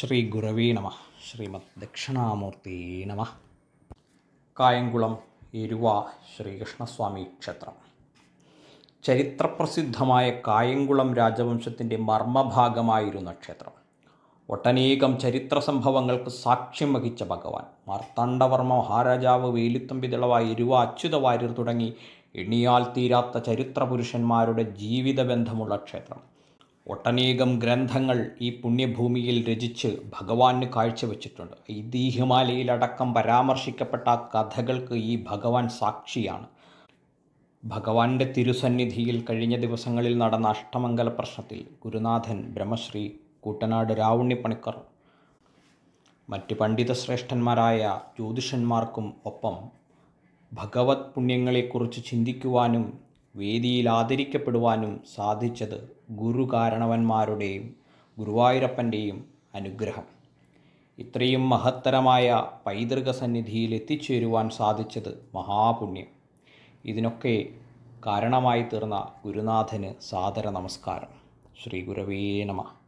ശ്രീ ഗുരവേ നമ. ശ്രീമദ് ദക്ഷിണാമൂർത്തി നമ. കായംകുളം എരുവ ശ്രീകൃഷ്ണസ്വാമി ക്ഷേത്രം. ചരിത്രപ്രസിദ്ധമായ കായംകുളം രാജവംശത്തിൻ്റെ മർമ്മഭാഗമായിരുന്ന ക്ഷേത്രം. ഒട്ടനേകം ചരിത്ര സംഭവങ്ങൾക്ക് സാക്ഷ്യം വഹിച്ച ഭഗവാൻ. മാർത്താണ്ഡവർമ്മ മഹാരാജാവ്, വേലുത്തമ്പി ദളവ, എരുവ അച്യുതവാര്യർ തുടങ്ങി എണ്ണിയാൽ തീരാത്ത ചരിത്രപുരുഷന്മാരുടെ ജീവിതബന്ധമുള്ള ക്ഷേത്രം. ഒട്ടനേകം ഗ്രന്ഥങ്ങൾ ഈ പുണ്യഭൂമിയിൽ രചിച്ച് ഭഗവാന് കാഴ്ചവെച്ചിട്ടുണ്ട്. ഐതിഹ്യമാലയിലടക്കം പരാമർശിക്കപ്പെട്ട കഥകൾക്ക് ഈ ഭഗവാൻ സാക്ഷിയാണ്. ഭഗവാന്റെ തിരുസന്നിധിയിൽ കഴിഞ്ഞ ദിവസങ്ങളിൽ നടന്ന അഷ്ടമംഗല പ്രശ്നത്തിൽ ഗുരുനാഥൻ ബ്രഹ്മശ്രീ കൂട്ടനാട് രാവുണ്ണിപ്പണിക്കർ മറ്റ് പണ്ഡിതശ്രേഷ്ഠന്മാരായ ജ്യോതിഷന്മാർക്കും ഒപ്പം ഭഗവത് പുണ്യങ്ങളെക്കുറിച്ച് ചിന്തിക്കുവാനും വേദിയിൽ ആദരിക്കപ്പെടുവാനും സാധിച്ചത് ഗുരുകാരണവന്മാരുടെയും ഗുരുവായൂരപ്പൻ്റെയും അനുഗ്രഹം. ഇത്രയും മഹത്തരമായ പൈതൃക സന്നിധിയിൽ എത്തിച്ചേരുവാൻ സാധിച്ചത് മഹാപുണ്യം. ഇതിനൊക്കെ കാരണമായി തീർന്ന ഗുരുനാഥന് സാദര നമസ്കാരം. ശ്രീ ഗുരവേ നമഃ.